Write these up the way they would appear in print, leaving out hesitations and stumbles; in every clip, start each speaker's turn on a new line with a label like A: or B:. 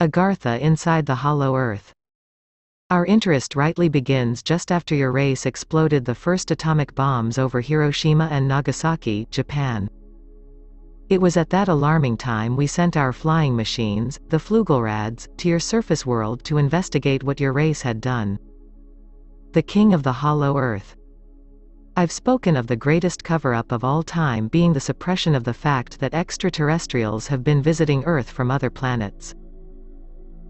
A: Agartha inside the hollow Earth. Our interest rightly begins just after your race exploded the first atomic bombs over Hiroshima and Nagasaki, Japan. It was at that alarming time we sent our flying machines, the Flugelrads, to your surface world to investigate what your race had done. The King of the Hollow Earth. I've spoken of the greatest cover-up of all time being the suppression of the fact that extraterrestrials have been visiting Earth from other planets.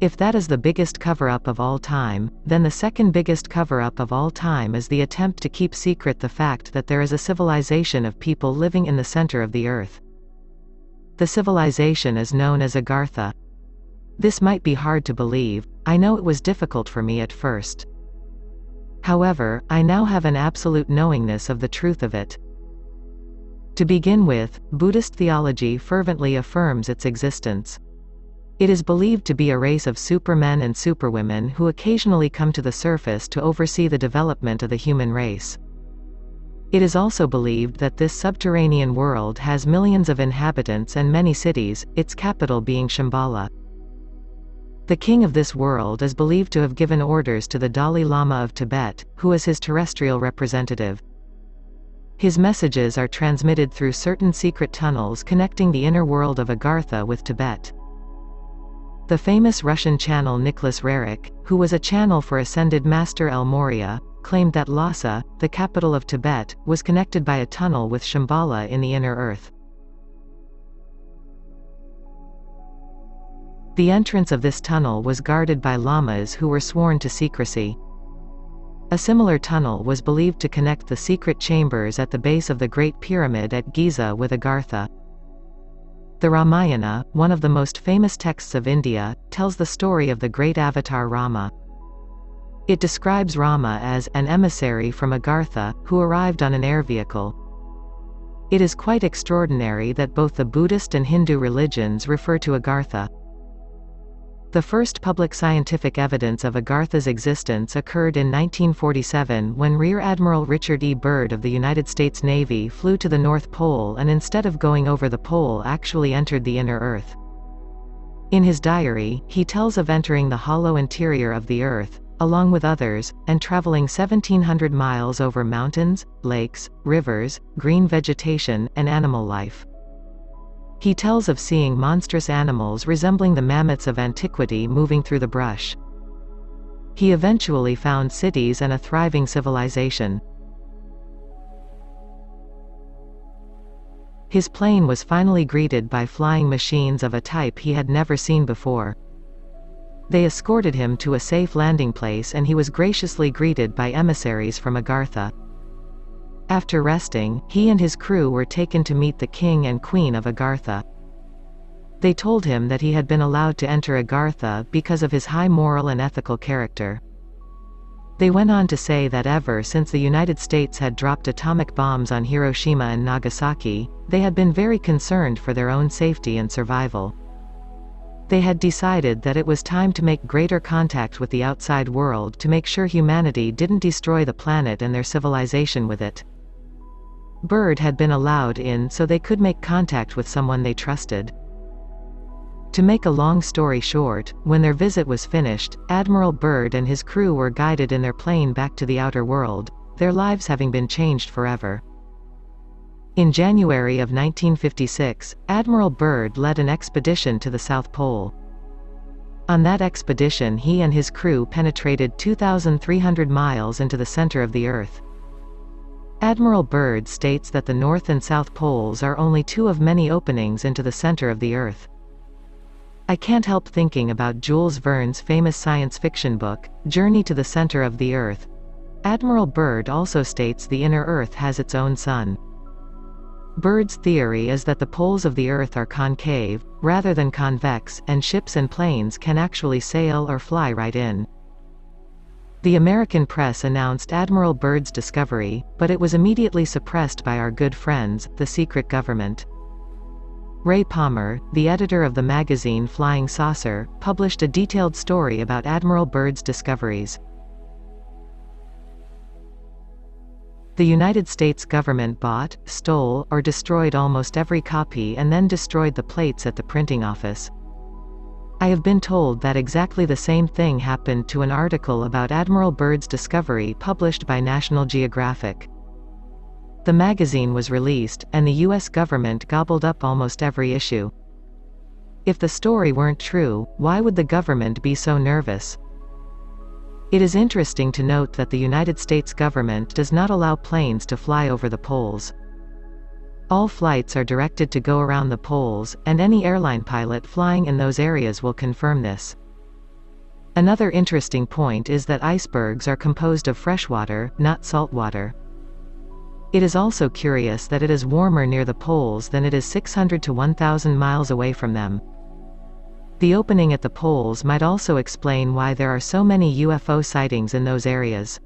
A: If that is the biggest cover-up of all time, then the second biggest cover-up of all time is the attempt to keep secret the fact that there is a civilization of people living in the center of the Earth. The civilization is known as Agartha. This might be hard to believe, I know it was difficult for me at first. However, I now have an absolute knowingness of the truth of it. To begin with, Buddhist theology fervently affirms its existence. It is believed to be a race of supermen and superwomen who occasionally come to the surface to oversee the development of the human race. It is also believed that this subterranean world has millions of inhabitants and many cities, its capital being Shambhala. The king of this world is believed to have given orders to the Dalai Lama of Tibet, who is his terrestrial representative. His messages are transmitted through certain secret tunnels connecting the inner world of Agartha with Tibet. The famous Russian channel Nicholas Roerich, who was a channel for ascended Master El Morya, claimed that Lhasa, the capital of Tibet, was connected by a tunnel with Shambhala in the inner earth. The entrance of this tunnel was guarded by lamas who were sworn to secrecy. A similar tunnel was believed to connect the secret chambers at the base of the Great Pyramid at Giza with Agartha. The Ramayana, one of the most famous texts of India, tells the story of the great avatar Rama. It describes Rama as an emissary from Agartha, who arrived on an air vehicle. It is quite extraordinary that both the Buddhist and Hindu religions refer to Agartha. The first public scientific evidence of Agartha's existence occurred in 1947 when Rear Admiral Richard E. Byrd of the United States Navy flew to the North Pole and instead of going over the pole actually entered the inner Earth. In his diary, he tells of entering the hollow interior of the Earth, along with others, and traveling 1,700 miles over mountains, lakes, rivers, green vegetation, and animal life. He tells of seeing monstrous animals resembling the mammoths of antiquity moving through the brush. He eventually found cities and a thriving civilization. His plane was finally greeted by flying machines of a type he had never seen before. They escorted him to a safe landing place and he was graciously greeted by emissaries from Agartha. After resting, he and his crew were taken to meet the king and queen of Agartha. They told him that he had been allowed to enter Agartha because of his high moral and ethical character. They went on to say that ever since the United States had dropped atomic bombs on Hiroshima and Nagasaki, they had been very concerned for their own safety and survival. They had decided that it was time to make greater contact with the outside world to make sure humanity didn't destroy the planet and their civilization with it. Byrd had been allowed in so they could make contact with someone they trusted. To make a long story short, when their visit was finished, Admiral Byrd and his crew were guided in their plane back to the outer world, their lives having been changed forever. In January of 1956, Admiral Byrd led an expedition to the South Pole. On that expedition he and his crew penetrated 2,300 miles into the center of the Earth. Admiral Byrd states that the North and South Poles are only two of many openings into the center of the Earth. I can't help thinking about Jules Verne's famous science fiction book, Journey to the Center of the Earth. Admiral Byrd also states the inner Earth has its own sun. Byrd's theory is that the poles of the Earth are concave, rather than convex, and ships and planes can actually sail or fly right in. The American press announced Admiral Byrd's discovery, but it was immediately suppressed by our good friends, the secret government. Ray Palmer, the editor of the magazine Flying Saucer, published a detailed story about Admiral Byrd's discoveries. The United States government bought, stole, or destroyed almost every copy and then destroyed the plates at the printing office. I have been told that exactly the same thing happened to an article about Admiral Byrd's discovery published by National Geographic. The magazine was released, and the U.S. government gobbled up almost every issue. If the story weren't true, why would the government be so nervous? It is interesting to note that the United States government does not allow planes to fly over the poles. All flights are directed to go around the poles, and any airline pilot flying in those areas will confirm this. Another interesting point is that icebergs are composed of freshwater, not saltwater. It is also curious that it is warmer near the poles than it is 600 to 1,000 miles away from them. The opening at the poles might also explain why there are so many UFO sightings in those areas.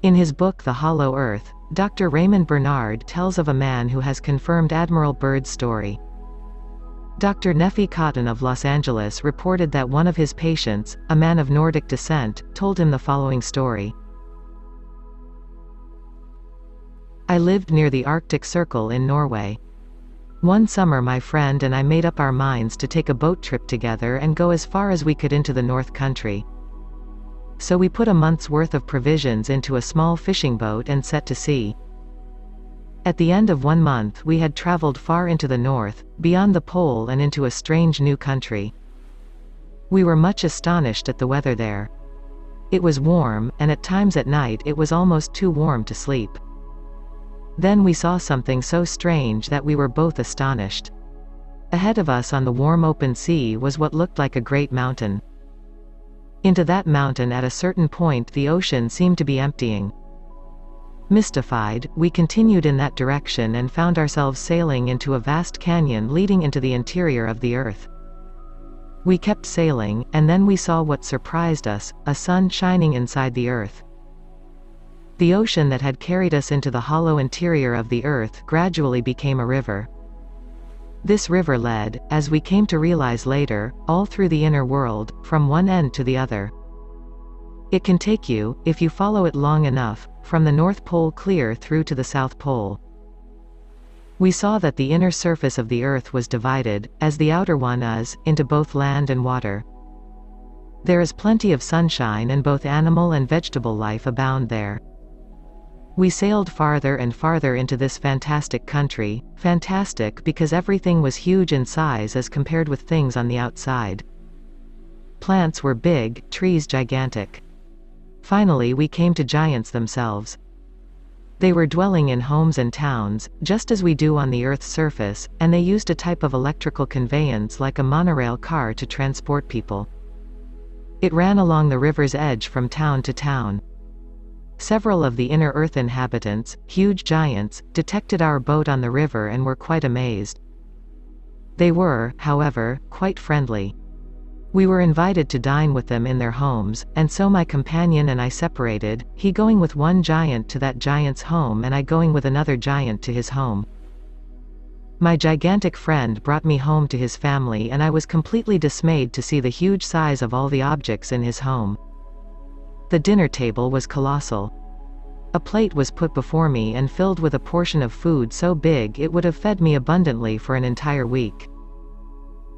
A: In his book The Hollow Earth, Dr. Raymond Bernard tells of a man who has confirmed Admiral Byrd's story. Dr. Nephi Cotton of Los Angeles reported that one of his patients, a man of Nordic descent, told him the following story. I lived near the Arctic Circle in Norway. One summer my friend and I made up our minds to take a boat trip together and go as far as we could into the North Country. So we put a month's worth of provisions into a small fishing boat and set to sea. At the end of 1 month we had traveled far into the north, beyond the pole and into a strange new country. We were much astonished at the weather there. It was warm, and at times at night it was almost too warm to sleep. Then we saw something so strange that we were both astonished. Ahead of us on the warm open sea was what looked like a great mountain. Into that mountain at a certain point the ocean seemed to be emptying. Mystified, we continued in that direction and found ourselves sailing into a vast canyon leading into the interior of the earth. We kept sailing, and then we saw what surprised us, a sun shining inside the earth. The ocean that had carried us into the hollow interior of the earth gradually became a river. This river led, as we came to realize later, all through the inner world, from one end to the other. It can take you, if you follow it long enough, from the North Pole clear through to the South Pole. We saw that the inner surface of the earth was divided, as the outer one is, into both land and water. There is plenty of sunshine and both animal and vegetable life abound there. We sailed farther and farther into this fantastic country, fantastic because everything was huge in size as compared with things on the outside. Plants were big, trees gigantic. Finally we came to giants themselves. They were dwelling in homes and towns, just as we do on the Earth's surface, and they used a type of electrical conveyance like a monorail car to transport people. It ran along the river's edge from town to town. Several of the inner Earth inhabitants, huge giants, detected our boat on the river and were quite amazed. They were, however, quite friendly. We were invited to dine with them in their homes, and so my companion and I separated, he going with one giant to that giant's home and I going with another giant to his home. My gigantic friend brought me home to his family and I was completely dismayed to see the huge size of all the objects in his home. The dinner table was colossal. A plate was put before me and filled with a portion of food so big it would have fed me abundantly for an entire week.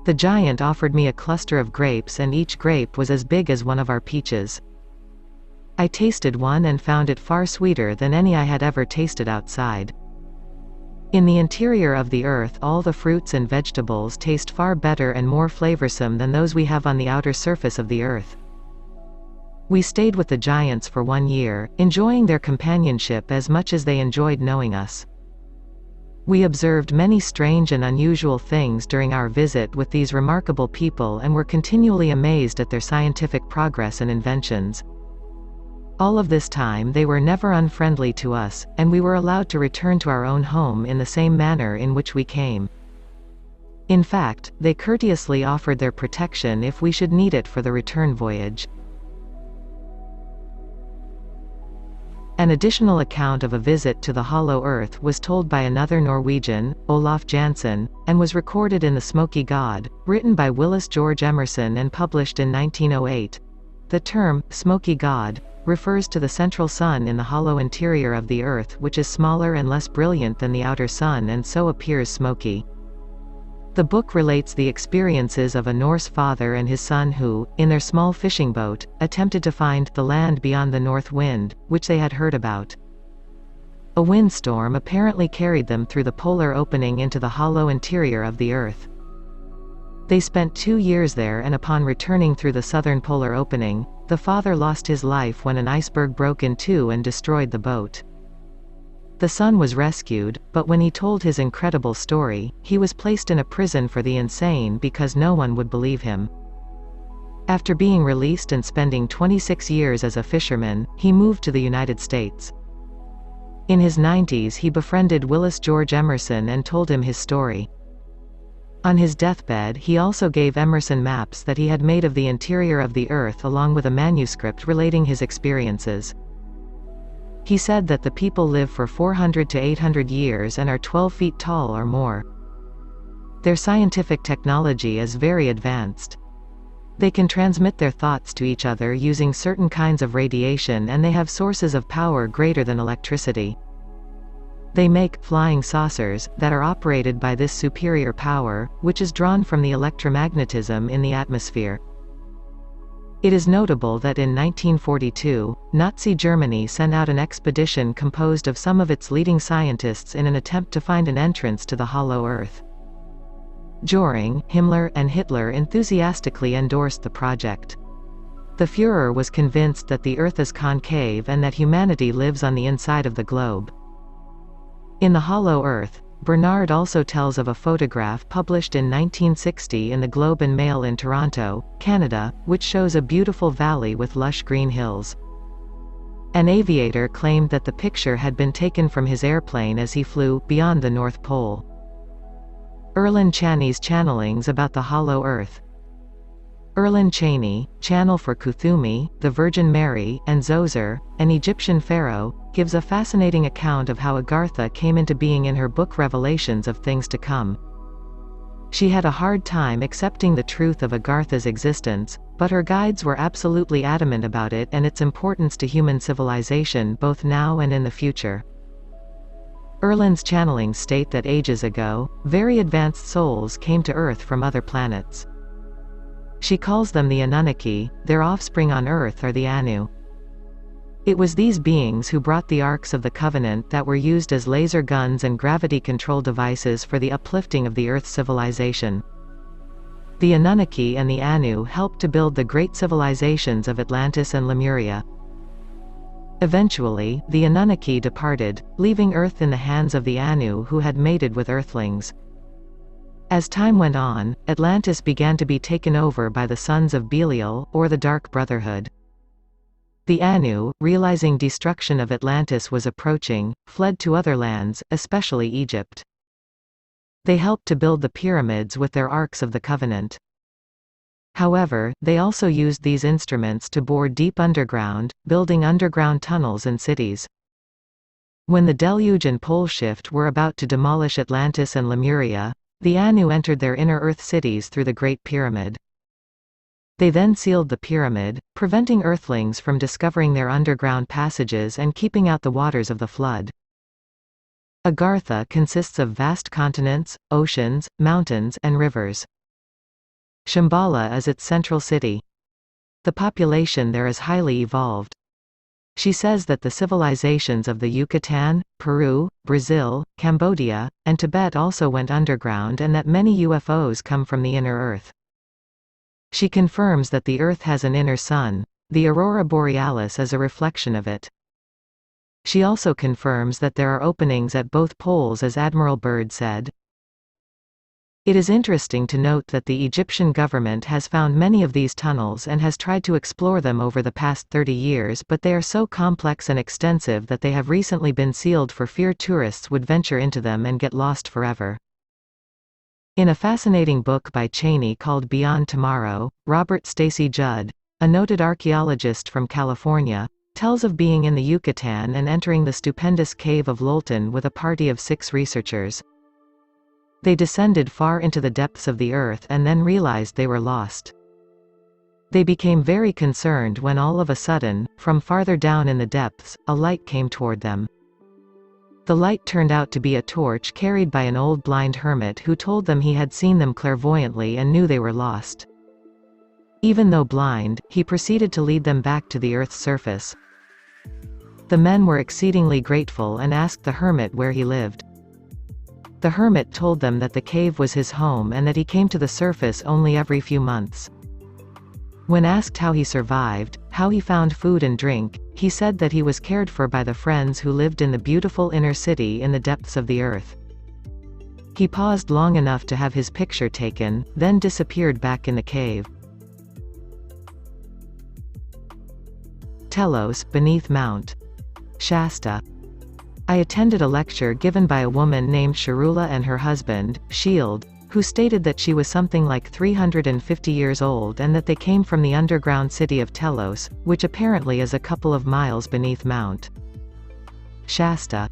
A: The giant offered me a cluster of grapes and each grape was as big as one of our peaches. I tasted one and found it far sweeter than any I had ever tasted outside. In the interior of the earth all the fruits and vegetables taste far better and more flavorsome than those we have on the outer surface of the earth. We stayed with the giants for 1 year, enjoying their companionship as much as they enjoyed knowing us. We observed many strange and unusual things during our visit with these remarkable people and were continually amazed at their scientific progress and inventions. All of this time they were never unfriendly to us, and we were allowed to return to our own home in the same manner in which we came. In fact, they courteously offered their protection if we should need it for the return voyage. An additional account of a visit to the Hollow Earth was told by another Norwegian, Olaf Jansen, and was recorded in The Smoky God, written by Willis George Emerson and published in 1908. The term, Smoky God, refers to the central sun in the hollow interior of the Earth, which is smaller and less brilliant than the outer sun and so appears smoky. The book relates the experiences of a Norse father and his son who, in their small fishing boat, attempted to find the land beyond the north wind, which they had heard about. A windstorm apparently carried them through the polar opening into the hollow interior of the Earth. They spent 2 years there, and upon returning through the southern polar opening, the father lost his life when an iceberg broke in two and destroyed the boat. The son was rescued, but when he told his incredible story, he was placed in a prison for the insane because no one would believe him. After being released and spending 26 years as a fisherman, he moved to the United States. In his 90s he befriended Willis George Emerson and told him his story. On his deathbed he also gave Emerson maps that he had made of the interior of the Earth along with a manuscript relating his experiences. He said that the people live for 400 to 800 years and are 12 feet tall or more. Their scientific technology is very advanced. They can transmit their thoughts to each other using certain kinds of radiation, and they have sources of power greater than electricity. They make flying saucers that are operated by this superior power, which is drawn from the electromagnetism in the atmosphere. It is notable that in 1942, Nazi Germany sent out an expedition composed of some of its leading scientists in an attempt to find an entrance to the hollow Earth. Göring, Himmler, and Hitler enthusiastically endorsed the project. The Führer was convinced that the Earth is concave and that humanity lives on the inside of the globe. In The Hollow Earth, Bernard also tells of a photograph published in 1960 in the Globe and Mail in Toronto, Canada, which shows a beautiful valley with lush green hills. An aviator claimed that the picture had been taken from his airplane as he flew beyond the North Pole. Erlin Chaney's channelings about the hollow Earth. Erlin Chaney, channel for Kuthumi, the Virgin Mary, and Zoser, an Egyptian pharaoh, gives a fascinating account of how Agartha came into being in her book Revelations of Things to Come. She had a hard time accepting the truth of Agartha's existence, but her guides were absolutely adamant about it and its importance to human civilization both now and in the future. Erlin's channelings state that ages ago, very advanced souls came to Earth from other planets. She calls them the Anunnaki. Their offspring on Earth are the Anu. It was these beings who brought the Arks of the Covenant that were used as laser guns and gravity control devices for the uplifting of the Earth's civilization. The Anunnaki and the Anu helped to build the great civilizations of Atlantis and Lemuria. Eventually, the Anunnaki departed, leaving Earth in the hands of the Anu, who had mated with Earthlings. As time went on, Atlantis began to be taken over by the sons of Belial, or the Dark Brotherhood. The Anu, realizing destruction of Atlantis was approaching, fled to other lands, especially Egypt. They helped to build the pyramids with their Arks of the Covenant. However, they also used these instruments to bore deep underground, building underground tunnels and cities. When the deluge and pole shift were about to demolish Atlantis and Lemuria, the Anu entered their inner Earth cities through the Great Pyramid. They then sealed the pyramid, preventing Earthlings from discovering their underground passages and keeping out the waters of the flood. Agartha consists of vast continents, oceans, mountains, and rivers. Shambhala is its central city. The population there is highly evolved. She says that the civilizations of the Yucatan, Peru, Brazil, Cambodia, and Tibet also went underground, and that many UFOs come from the inner Earth. She confirms that the Earth has an inner sun. The aurora borealis is a reflection of it. She also confirms that there are openings at both poles, as Admiral Byrd said. It is interesting to note that the Egyptian government has found many of these tunnels and has tried to explore them over the past 30 years, but they are so complex and extensive that they have recently been sealed for fear tourists would venture into them and get lost forever. In a fascinating book by Chaney called Beyond Tomorrow, Robert Stacy Judd, a noted archaeologist from California, tells of being in the Yucatan and entering the stupendous cave of Lolton with a party of 6 researchers. They descended far into the depths of the Earth and then realized they were lost. They became very concerned when all of a sudden, from farther down in the depths, a light came toward them. The light turned out to be a torch carried by an old blind hermit who told them he had seen them clairvoyantly and knew they were lost. Even though blind, he proceeded to lead them back to the Earth's surface. The men were exceedingly grateful and asked the hermit where he lived. The hermit told them that the cave was his home and that he came to the surface only every few months. When asked how he survived, how he found food and drink, he said that he was cared for by the friends who lived in the beautiful inner city in the depths of the earth. He paused long enough to have his picture taken, then disappeared back in the cave. Telos, beneath Mount Shasta. I attended a lecture given by a woman named Sharula and her husband, Shield, who stated that she was something like 350 years old and that they came from the underground city of Telos, which apparently is a couple of miles beneath Mount Shasta.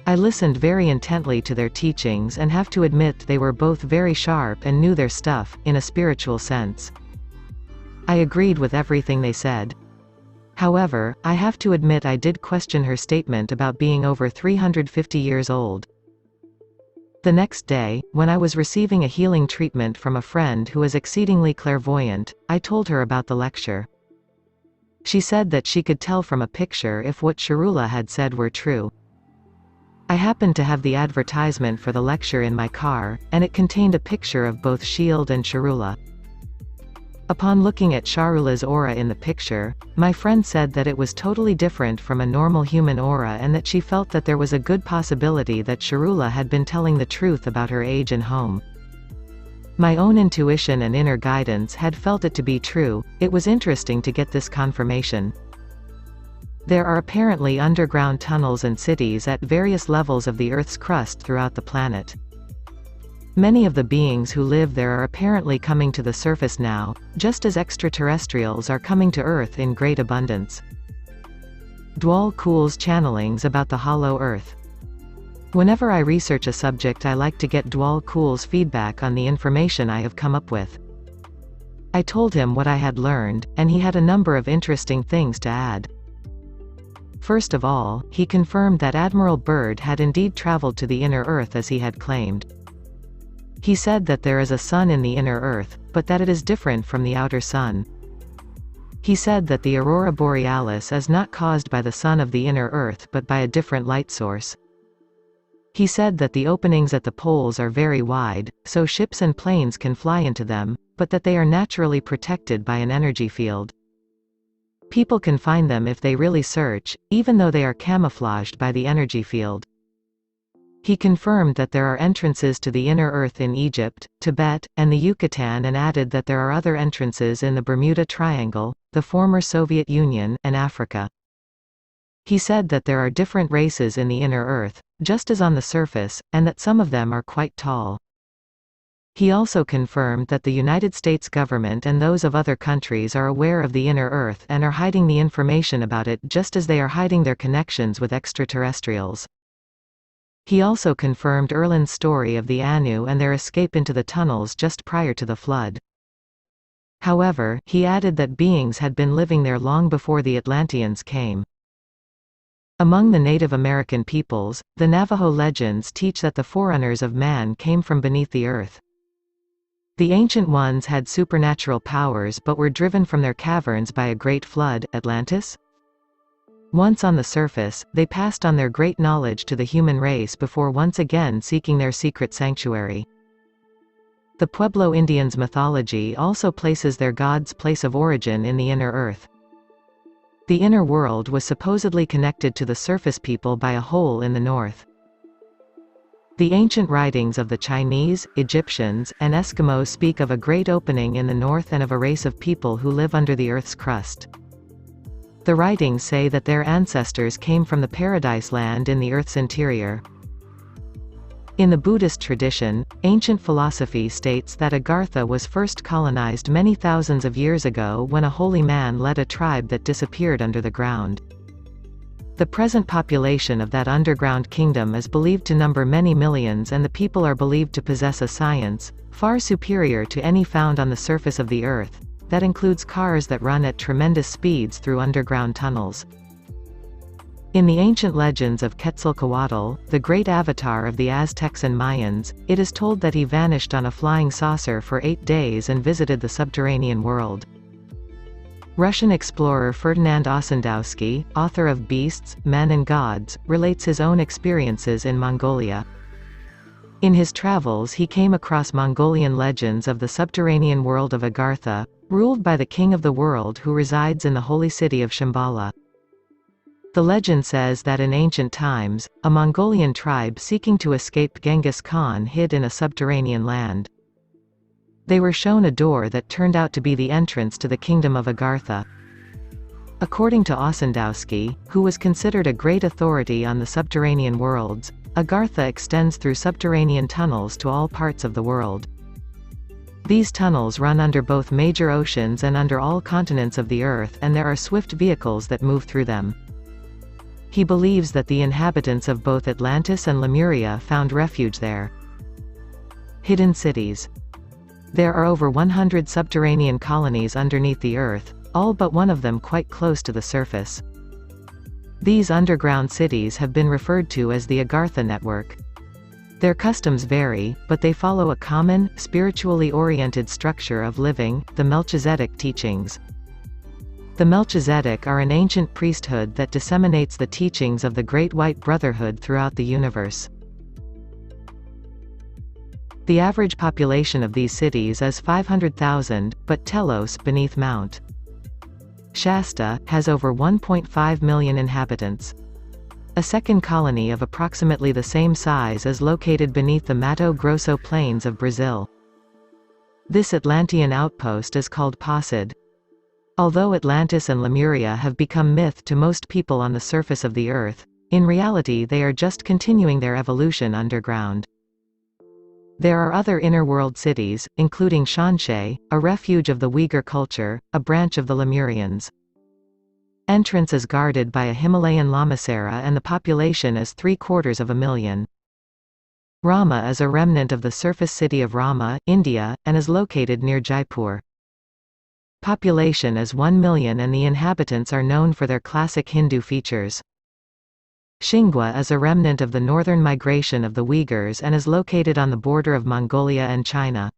A: I listened very intently to their teachings and have to admit they were both very sharp and knew their stuff, in a spiritual sense. I agreed with everything they said. However, I have to admit I did question her statement about being over 350 years old. The next day, when I was receiving a healing treatment from a friend who is exceedingly clairvoyant, I told her about the lecture. She said that she could tell from a picture if what Sharula had said were true. I happened to have the advertisement for the lecture in my car, and it contained a picture of both Shield and Sharula. Upon looking at Sharula's aura in the picture, my friend said that it was totally different from a normal human aura and that she felt that there was a good possibility that Sharula had been telling the truth about her age and home. My own intuition and inner guidance had felt it to be true. It was interesting to get this confirmation. There are apparently underground tunnels and cities at various levels of the Earth's crust throughout the planet. Many of the beings who live there are apparently coming to the surface now, just as extraterrestrials are coming to Earth in great abundance. Dwal Kul's channelings about the hollow Earth. Whenever I research a subject, I like to get Dwal Kul's feedback on the information I have come up with. I told him what I had learned, and he had a number of interesting things to add. First of all, he confirmed that Admiral Byrd had indeed traveled to the inner Earth as he had claimed. He said that there is a sun in the inner Earth, but that it is different from the outer sun. He said that the aurora borealis is not caused by the sun of the inner Earth but by a different light source. He said that the openings at the poles are very wide, so ships and planes can fly into them, but that they are naturally protected by an energy field. People can find them if they really search, even though they are camouflaged by the energy field. He confirmed that there are entrances to the inner Earth in Egypt, Tibet, and the Yucatan, and added that there are other entrances in the Bermuda Triangle, the former Soviet Union, and Africa. He said that there are different races in the inner Earth, just as on the surface, and that some of them are quite tall. He also confirmed that the United States government and those of other countries are aware of the inner Earth and are hiding the information about it just as they are hiding their connections with extraterrestrials. He also confirmed Erland's story of the Anu and their escape into the tunnels just prior to the flood. However, he added that beings had been living there long before the Atlanteans came. Among the Native American peoples, the Navajo legends teach that the forerunners of man came from beneath the earth. The Ancient Ones had supernatural powers but were driven from their caverns by a great flood, Atlantis? Once on the surface, they passed on their great knowledge to the human race before once again seeking their secret sanctuary. The Pueblo Indians' mythology also places their god's place of origin in the inner Earth. The inner world was supposedly connected to the surface people by a hole in the north. The ancient writings of the Chinese, Egyptians, and Eskimos speak of a great opening in the north and of a race of people who live under the Earth's crust. The writings say that their ancestors came from the Paradise Land in the Earth's interior. In the Buddhist tradition, ancient philosophy states that Agartha was first colonized many thousands of years ago when a holy man led a tribe that disappeared under the ground. The present population of that underground kingdom is believed to number many millions, and the people are believed to possess a science, far superior to any found on the surface of the earth, that includes cars that run at tremendous speeds through underground tunnels. In the ancient legends of Quetzalcoatl, the great avatar of the Aztecs and Mayans, it is told that he vanished on a flying saucer for 8 days and visited the subterranean world. Russian explorer Ferdinand Ossendowski, author of Beasts, Men and Gods, relates his own experiences in Mongolia. In his travels he came across Mongolian legends of the subterranean world of Agartha, ruled by the king of the world who resides in the holy city of Shambhala. The legend says that in ancient times, a Mongolian tribe seeking to escape Genghis Khan hid in a subterranean land. They were shown a door that turned out to be the entrance to the kingdom of Agartha. According to Ossendowski, who was considered a great authority on the subterranean worlds, Agartha extends through subterranean tunnels to all parts of the world. These tunnels run under both major oceans and under all continents of the earth, and there are swift vehicles that move through them. He believes that the inhabitants of both Atlantis and Lemuria found refuge there. Hidden cities. There are over 100 subterranean colonies underneath the earth, all but one of them quite close to the surface. These underground cities have been referred to as the Agartha network. Their customs vary, but they follow a common, spiritually oriented structure of living, the Melchizedek teachings. The Melchizedek are an ancient priesthood that disseminates the teachings of the Great White Brotherhood throughout the universe. The average population of these cities is 500,000, but Telos, beneath Mount Shasta, has over 1.5 million inhabitants. A second colony of approximately the same size is located beneath the Mato Grosso plains of Brazil. This Atlantean outpost is called Posid. Although Atlantis and Lemuria have become myth to most people on the surface of the Earth, in reality they are just continuing their evolution underground. There are other inner-world cities, including Shanshe, a refuge of the Uyghur culture, a branch of the Lemurians. Entrance is guarded by a Himalayan lamasery and the population is 750,000. Rama is a remnant of the surface city of Rama, India, and is located near Jaipur. Population is 1 million and the inhabitants are known for their classic Hindu features. Xinghua is a remnant of the northern migration of the Uyghurs and is located on the border of Mongolia and China.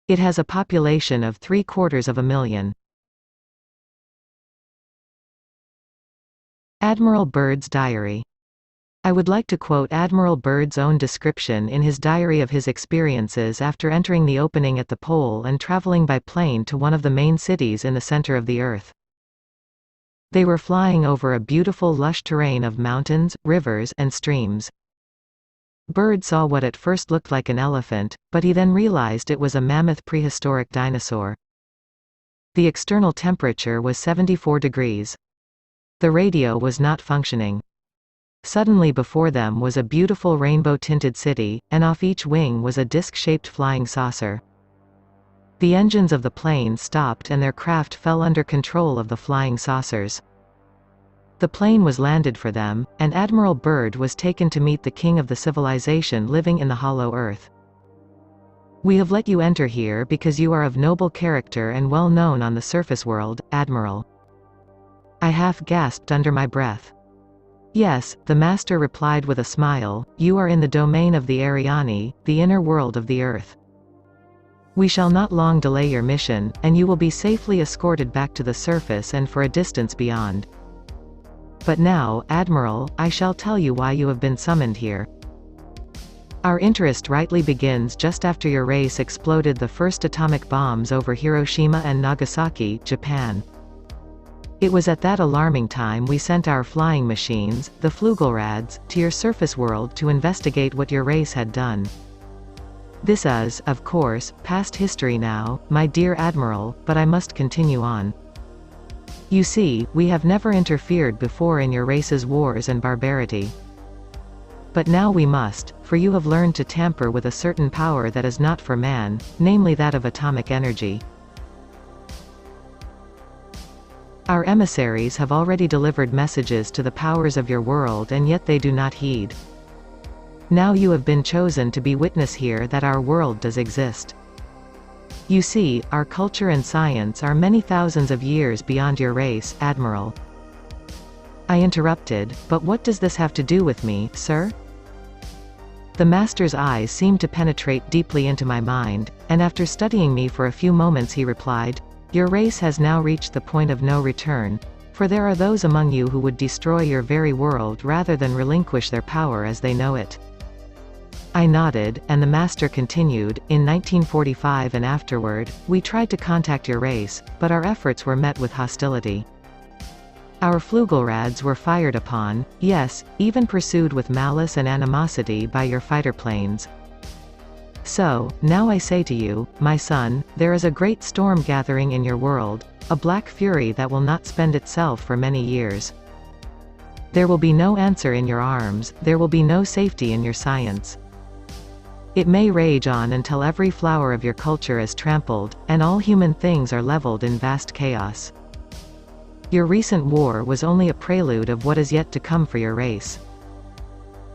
A: It has a population of 750,000. Admiral Byrd's diary. I would like to quote Admiral Byrd's own description in his diary of his experiences after entering the opening at the pole and traveling by plane to one of the main cities in the center of the Earth. They were flying over a beautiful lush terrain of mountains, rivers, and streams. Byrd saw what at first looked like an elephant, but he then realized it was a mammoth prehistoric dinosaur. The external temperature was 74 degrees. The radio was not functioning. Suddenly before them was a beautiful rainbow-tinted city, and off each wing was a disc-shaped flying saucer. The engines of the plane stopped and their craft fell under control of the flying saucers. The plane was landed for them, and Admiral Byrd was taken to meet the king of the civilization living in the hollow earth. "We have let you enter here because you are of noble character and well known on the surface world, Admiral." I half gasped under my breath. "Yes," the master replied with a smile, "you are in the domain of the Ariani, the inner world of the earth. We shall not long delay your mission, and you will be safely escorted back to the surface and for a distance beyond. But now, Admiral, I shall tell you why you have been summoned here. Our interest rightly begins just after your race exploded the first atomic bombs over Hiroshima and Nagasaki, Japan. It was at that alarming time we sent our flying machines, the Flugelrads, to your surface world to investigate what your race had done. This is, of course, past history now, my dear Admiral, but I must continue on. You see, we have never interfered before in your race's wars and barbarity. But now we must, for you have learned to tamper with a certain power that is not for man, namely that of atomic energy. Our emissaries have already delivered messages to the powers of your world and yet they do not heed. Now you have been chosen to be witness here that our world does exist. You see, our culture and science are many thousands of years beyond your race, Admiral. I interrupted, but what does this have to do with me, sir? The master's eyes seemed to penetrate deeply into my mind, and after studying me for a few moments he replied, your race has now reached the point of no return, for there are those among you who would destroy your very world rather than relinquish their power as they know it. I nodded, and the master continued, in 1945 and afterward, we tried to contact your race, but our efforts were met with hostility. Our Flugelrads were fired upon, yes, even pursued with malice and animosity by your fighter planes. So, now I say to you, my son, there is a great storm gathering in your world, a black fury that will not spend itself for many years. There will be no answer in your arms, there will be no safety in your science. It may rage on until every flower of your culture is trampled, and all human things are leveled in vast chaos. Your recent war was only a prelude of what is yet to come for your race.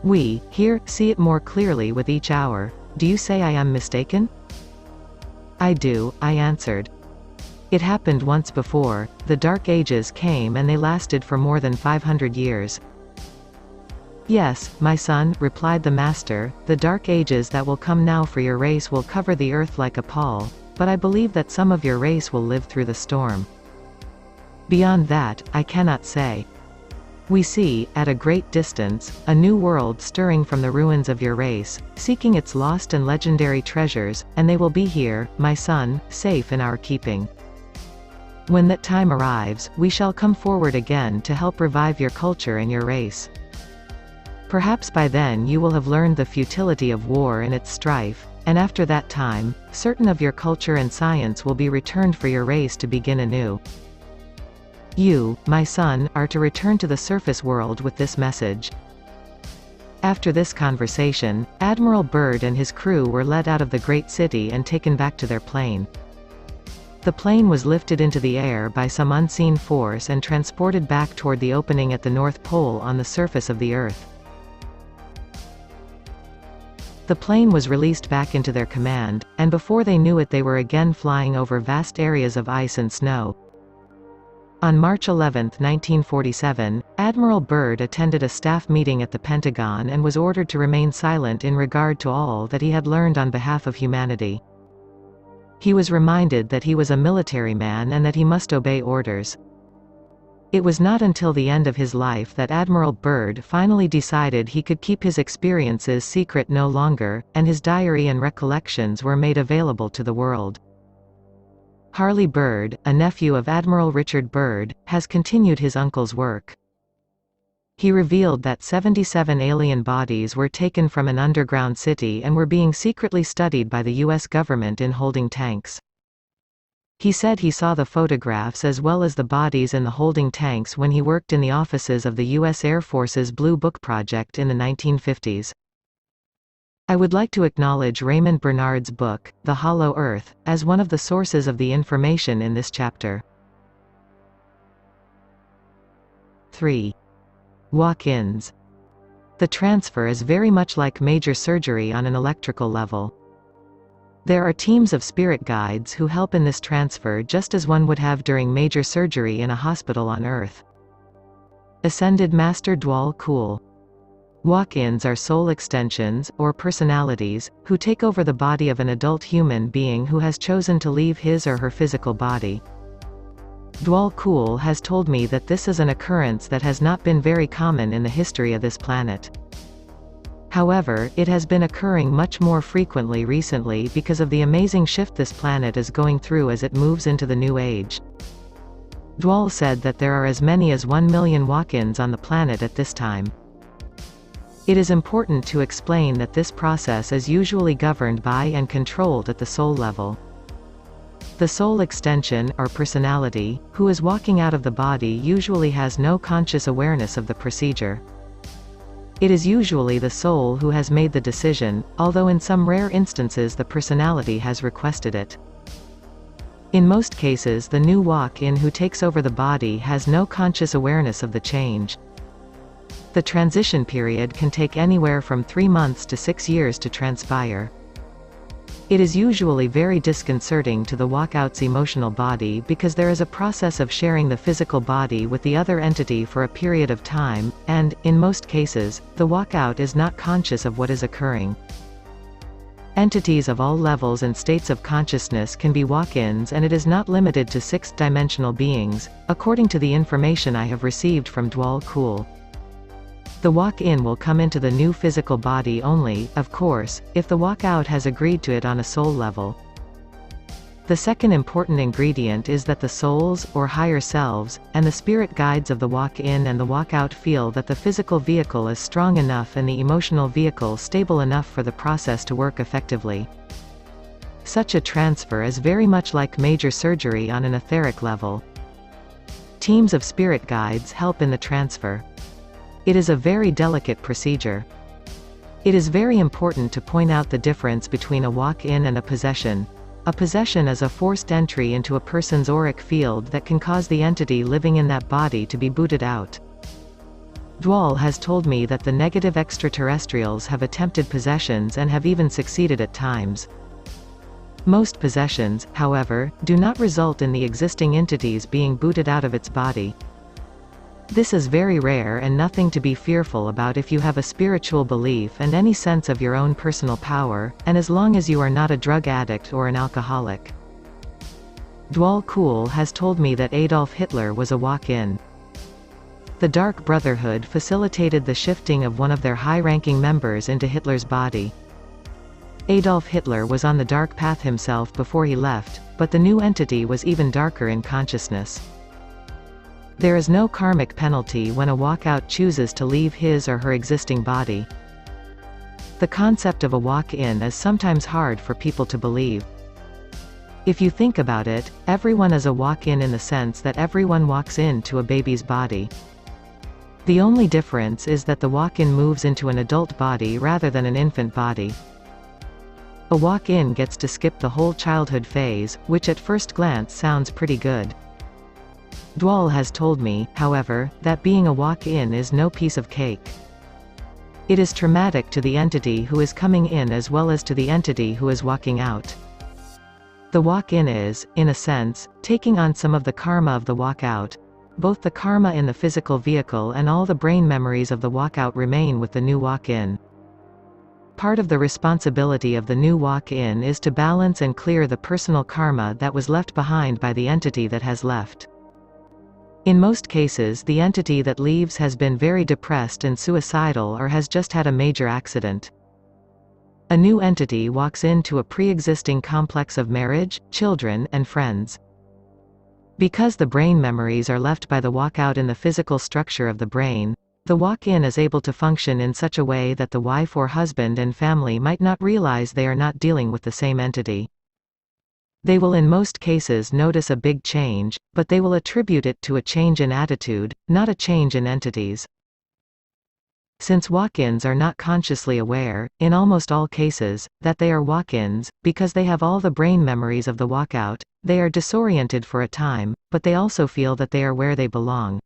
A: We, here, see it more clearly with each hour. Do you say I am mistaken? I do, I answered. It happened once before, the Dark Ages came and they lasted for more than 500 years. Yes, my son, replied the master, the Dark Ages that will come now for your race will cover the earth like a pall, but I believe that some of your race will live through the storm. Beyond that, I cannot say. We see, at a great distance, a new world stirring from the ruins of your race, seeking its lost and legendary treasures, and they will be here, my son, safe in our keeping. When that time arrives, we shall come forward again to help revive your culture and your race. Perhaps by then you will have learned the futility of war and its strife, and after that time, certain of your culture and science will be returned for your race to begin anew. You, my son, are to return to the surface world with this message. After this conversation, Admiral Byrd and his crew were led out of the great city and taken back to their plane. The plane was lifted into the air by some unseen force and transported back toward the opening at the North Pole on the surface of the Earth. The plane was released back into their command, and before they knew it they were again flying over vast areas of ice and snow. On March 11, 1947, Admiral Byrd attended a staff meeting at the Pentagon and was ordered to remain silent in regard to all that he had learned on behalf of humanity. He was reminded that he was a military man and that he must obey orders. It was not until the end of his life that Admiral Byrd finally decided he could keep his experiences secret no longer, and his diary and recollections were made available to the world. Harley Byrd, a nephew of Admiral Richard Byrd, has continued his uncle's work. He revealed that 77 alien bodies were taken from an underground city and were being secretly studied by the U.S. government in holding tanks. He said he saw the photographs as well as the bodies in the holding tanks when he worked in the offices of the U.S. Air Force's Blue Book Project in the 1950s. I would like to acknowledge Raymond Bernard's book, The Hollow Earth, as one of the sources of the information in this chapter. 3. Walk-ins. The transfer is very much like major surgery on an electrical level. There are teams of spirit guides who help in this transfer just as one would have during major surgery in a hospital on Earth. Ascended Master Dwal Kul. Walk-ins are soul extensions, or personalities, who take over the body of an adult human being who has chosen to leave his or her physical body. Dwal Kul has told me that this is an occurrence that has not been very common in the history of this planet. However, it has been occurring much more frequently recently because of the amazing shift this planet is going through as it moves into the new age. Dwal said that there are as many as 1 million walk-ins on the planet at this time. It is important to explain that this process is usually governed by and controlled at the soul level. The soul extension, or personality, who is walking out of the body usually has no conscious awareness of the procedure. It is usually the soul who has made the decision, although in some rare instances the personality has requested it. In most cases the new walk-in who takes over the body has no conscious awareness of the change. The transition period can take anywhere from 3 months to 6 years to transpire. It is usually very disconcerting to the walkout's emotional body because there is a process of sharing the physical body with the other entity for a period of time, and, in most cases, the walkout is not conscious of what is occurring. Entities of all levels and states of consciousness can be walk-ins, and it is not limited to sixth-dimensional beings, according to the information I have received from Dwal Kul. The walk-in will come into the new physical body only, of course, if the walkout has agreed to it on a soul level. The second important ingredient is that the souls, or higher selves, and the spirit guides of the walk-in and the walkout feel that the physical vehicle is strong enough and the emotional vehicle stable enough for the process to work effectively. Such a transfer is very much like major surgery on an etheric level. Teams of spirit guides help in the transfer. It is a very delicate procedure. It is very important to point out the difference between a walk-in and a possession. A possession is a forced entry into a person's auric field that can cause the entity living in that body to be booted out. Dwal has told me that the negative extraterrestrials have attempted possessions and have even succeeded at times. Most possessions, however, do not result in the existing entities being booted out of its body. This is very rare and nothing to be fearful about if you have a spiritual belief and any sense of your own personal power, and as long as you are not a drug addict or an alcoholic. Dwal Kul has told me that Adolf Hitler was a walk-in. The Dark Brotherhood facilitated the shifting of one of their high-ranking members into Hitler's body. Adolf Hitler was on the dark path himself before he left, but the new entity was even darker in consciousness. There is no karmic penalty when a walkout chooses to leave his or her existing body. The concept of a walk-in is sometimes hard for people to believe. If you think about it, everyone is a walk-in in the sense that everyone walks into a baby's body. The only difference is that the walk-in moves into an adult body rather than an infant body. A walk-in gets to skip the whole childhood phase, which at first glance sounds pretty good. Dwal has told me, however, that being a walk-in is no piece of cake. It is traumatic to the entity who is coming in as well as to the entity who is walking out. The walk-in is, in a sense, taking on some of the karma of the walkout. Both the karma in the physical vehicle and all the brain memories of the walkout remain with the new walk-in. Part of the responsibility of the new walk-in is to balance and clear the personal karma that was left behind by the entity that has left. In most cases, the entity that leaves has been very depressed and suicidal or has just had a major accident. A new entity walks into a pre-existing complex of marriage, children, and friends. Because the brain memories are left by the walkout in the physical structure of the brain, the walk-in is able to function in such a way that the wife or husband and family might not realize they are not dealing with the same entity. They will in most cases notice a big change, but they will attribute it to a change in attitude, not a change in entities. Since walk-ins are not consciously aware, in almost all cases, that they are walk-ins, because they have all the brain memories of the walkout, they are disoriented for a time, but they also feel that they are where they belong.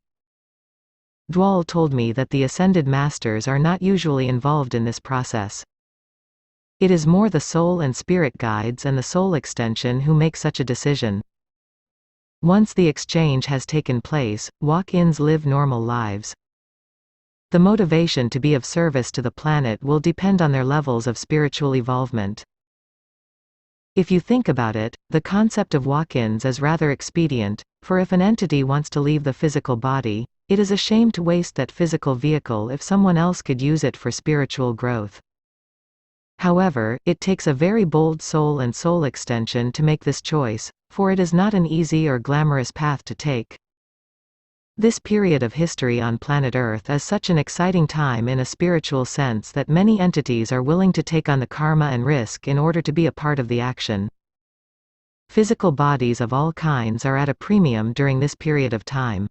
A: Dwal told me that the Ascended Masters are not usually involved in this process. It is more the soul and spirit guides and the soul extension who make such a decision. Once the exchange has taken place, walk-ins live normal lives. The motivation to be of service to the planet will depend on their levels of spiritual evolvement. If you think about it, the concept of walk-ins is rather expedient, for if an entity wants to leave the physical body, it is a shame to waste that physical vehicle if someone else could use it for spiritual growth. However, it takes a very bold soul and soul extension to make this choice, for it is not an easy or glamorous path to take. This period of history on planet Earth is such an exciting time in a spiritual sense that many entities are willing to take on the karma and risk in order to be a part of the action. Physical bodies of all kinds are at a premium during this period of time.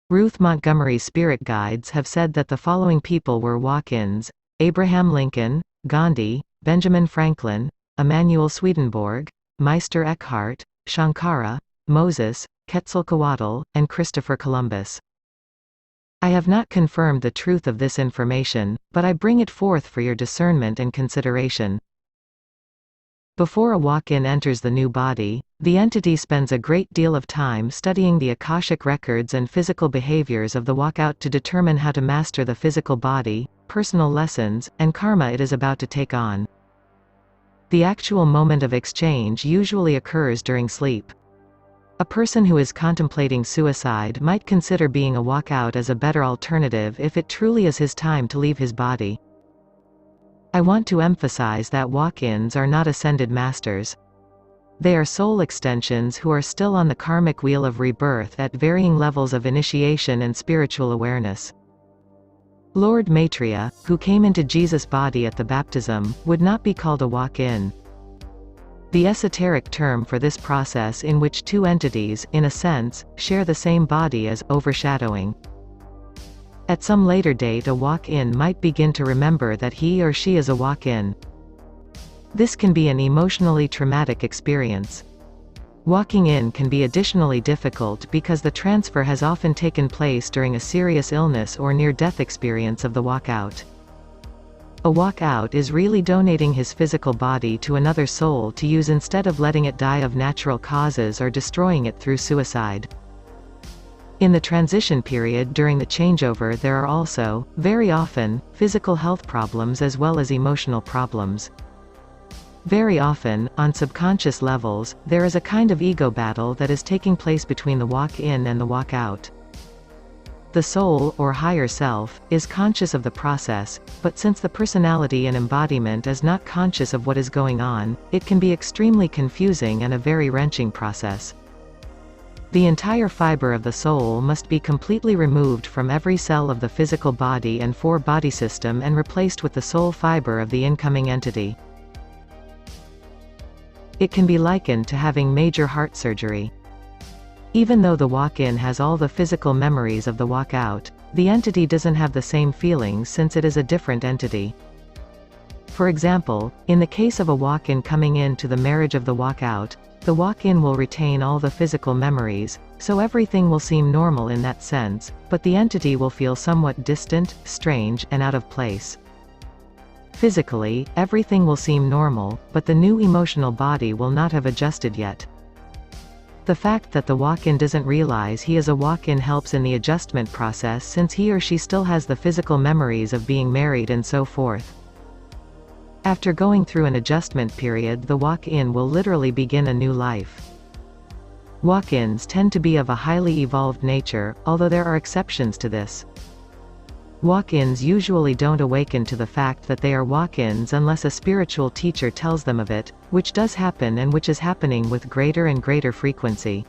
A: Ruth Montgomery's spirit guides have said that the following people were walk-ins: Abraham Lincoln, Gandhi, Benjamin Franklin, Emanuel Swedenborg, Meister Eckhart, Shankara, Moses, Quetzalcoatl, and Christopher Columbus. I have not confirmed the truth of this information, but I bring it forth for your discernment and consideration. Before a walk-in enters the new body, the entity spends a great deal of time studying the Akashic records and physical behaviors of the walkout to determine how to master the physical body, personal lessons, and karma it is about to take on. The actual moment of exchange usually occurs during sleep. A person who is contemplating suicide might consider being a walkout as a better alternative if it truly is his time to leave his body. I want to emphasize that walk-ins are not ascended masters. They are soul extensions who are still on the karmic wheel of rebirth at varying levels of initiation and spiritual awareness. Lord Maitreya, who came into Jesus' body at the baptism, would not be called a walk-in. The esoteric term for this process in which two entities, in a sense, share the same body is overshadowing. At some later date a walk-in might begin to remember that he or she is a walk-in. This can be an emotionally traumatic experience. Walking in can be additionally difficult because the transfer has often taken place during a serious illness or near-death experience of the walkout. A walkout is really donating his physical body to another soul to use instead of letting it die of natural causes or destroying it through suicide. In the transition period during the changeover there are also, very often, physical health problems as well as emotional problems. Very often, on subconscious levels, there is a kind of ego battle that is taking place between the walk-in and the walk-out. The soul, or higher self, is conscious of the process, but since the personality and embodiment is not conscious of what is going on, it can be extremely confusing and a very wrenching process. The entire fiber of the soul must be completely removed from every cell of the physical body and four-body system and replaced with the soul fiber of the incoming entity. It can be likened to having major heart surgery. Even though the walk-in has all the physical memories of the walk-out, the entity doesn't have the same feelings since it is a different entity. For example, in the case of a walk-in coming into the marriage of the walk-out, the walk-in will retain all the physical memories, so everything will seem normal in that sense, but the entity will feel somewhat distant, strange, and out of place. Physically, everything will seem normal, but the new emotional body will not have adjusted yet. The fact that the walk-in doesn't realize he is a walk-in helps in the adjustment process since he or she still has the physical memories of being married and so forth. After going through an adjustment period the walk-in will literally begin a new life. Walk-ins tend to be of a highly evolved nature, although there are exceptions to this. Walk-ins usually don't awaken to the fact that they are walk-ins unless a spiritual teacher tells them of it, which does happen and which is happening with greater and greater frequency.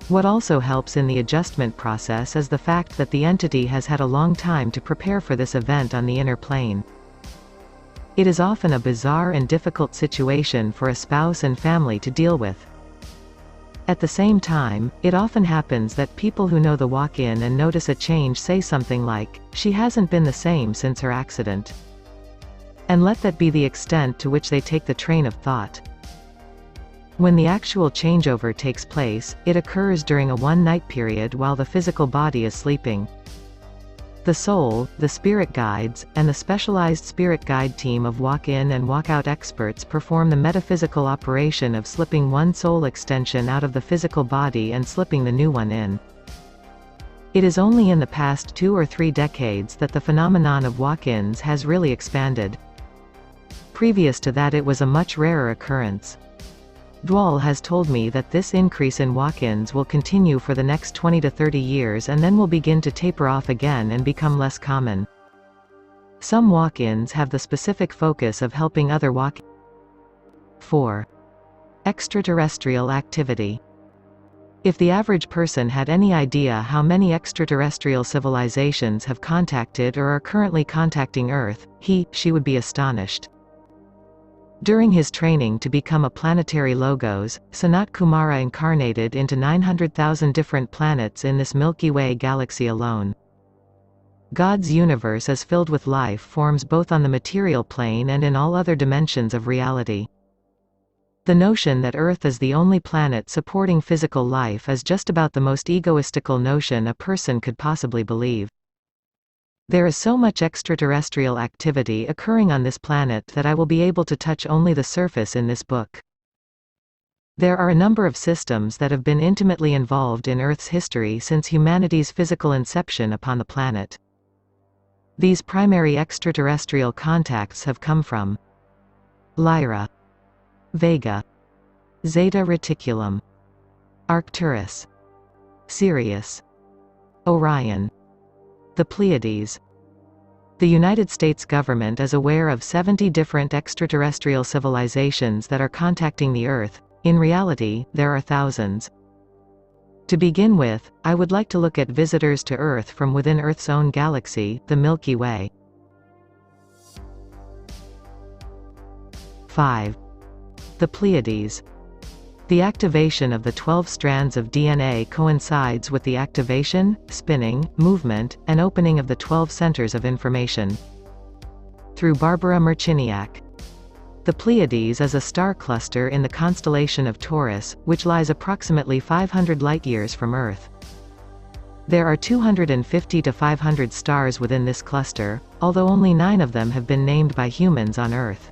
A: What also helps in the adjustment process is the fact that the entity has had a long time to prepare for this event on the inner plane. It is often a bizarre and difficult situation for a spouse and family to deal with. At the same time, it often happens that people who know the walk-in and notice a change say something like, "She hasn't been the same since her accident." And let that be the extent to which they take the train of thought. When the actual changeover takes place, it occurs during a one-night period while the physical body is sleeping. The soul, the spirit guides, and the specialized spirit guide team of walk-in and walk-out experts perform the metaphysical operation of slipping one soul extension out of the physical body and slipping the new one in. It is only in the past 2 or 3 decades that the phenomenon of walk-ins has really expanded. Previous to that it was a much rarer occurrence. Dwal has told me that this increase in walk-ins will continue for the next 20 to 30 years and then will begin to taper off again and become less common. Some walk-ins have the specific focus of helping other walk-ins. 4. Extraterrestrial activity. If the average person had any idea how many extraterrestrial civilizations have contacted or are currently contacting Earth, she would be astonished. During his training to become a planetary logos, Sanat Kumara incarnated into 900,000 different planets in this Milky Way galaxy alone. God's universe is filled with life forms both on the material plane and in all other dimensions of reality. The notion that Earth is the only planet supporting physical life is just about the most egoistical notion a person could possibly believe. There is so much extraterrestrial activity occurring on this planet that I will be able to touch only the surface in this book. There are a number of systems that have been intimately involved in Earth's history since humanity's physical inception upon the planet. These primary extraterrestrial contacts have come from Lyra, Vega, Zeta Reticulum, Arcturus, Sirius, Orion, the Pleiades. The United States government is aware of 70 different extraterrestrial civilizations that are contacting the Earth. In reality, there are thousands. To begin with, I would like to look at visitors to Earth from within Earth's own galaxy, the Milky Way. 5. The Pleiades. The activation of the 12 strands of DNA coincides with the activation, spinning, movement, and opening of the 12 centers of information. Through Barbara Marciniak. The Pleiades is a star cluster in the constellation of Taurus, which lies approximately 500 light-years from Earth. There are 250 to 500 stars within this cluster, although only 9 of them have been named by humans on Earth.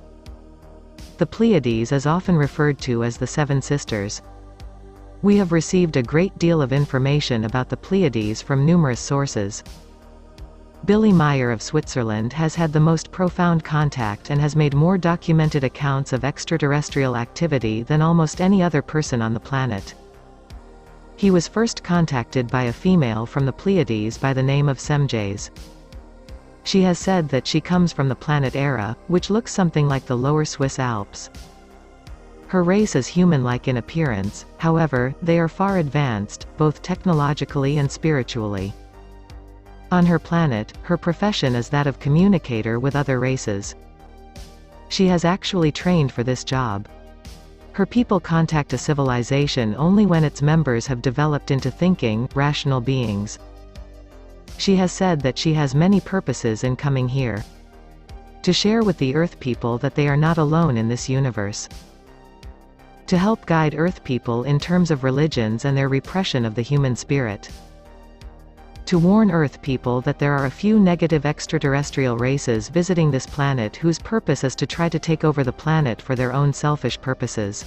A: The Pleiades is often referred to as the Seven Sisters. We have received a great deal of information about the Pleiades from numerous sources. Billy Meyer of Switzerland has had the most profound contact and has made more documented accounts of extraterrestrial activity than almost any other person on the planet. He was first contacted by a female from the Pleiades by the name of Semjase. She has said that she comes from the planet Era, which looks something like the lower Swiss Alps. Her race is human-like in appearance, however, they are far advanced, both technologically and spiritually. On her planet, her profession is that of communicator with other races. She has actually trained for this job. Her people contact a civilization only when its members have developed into thinking, rational beings. She has said that she has many purposes in coming here. To share with the Earth people that they are not alone in this universe. To help guide Earth people in terms of religions and their repression of the human spirit. To warn Earth people that there are a few negative extraterrestrial races visiting this planet whose purpose is to try to take over the planet for their own selfish purposes.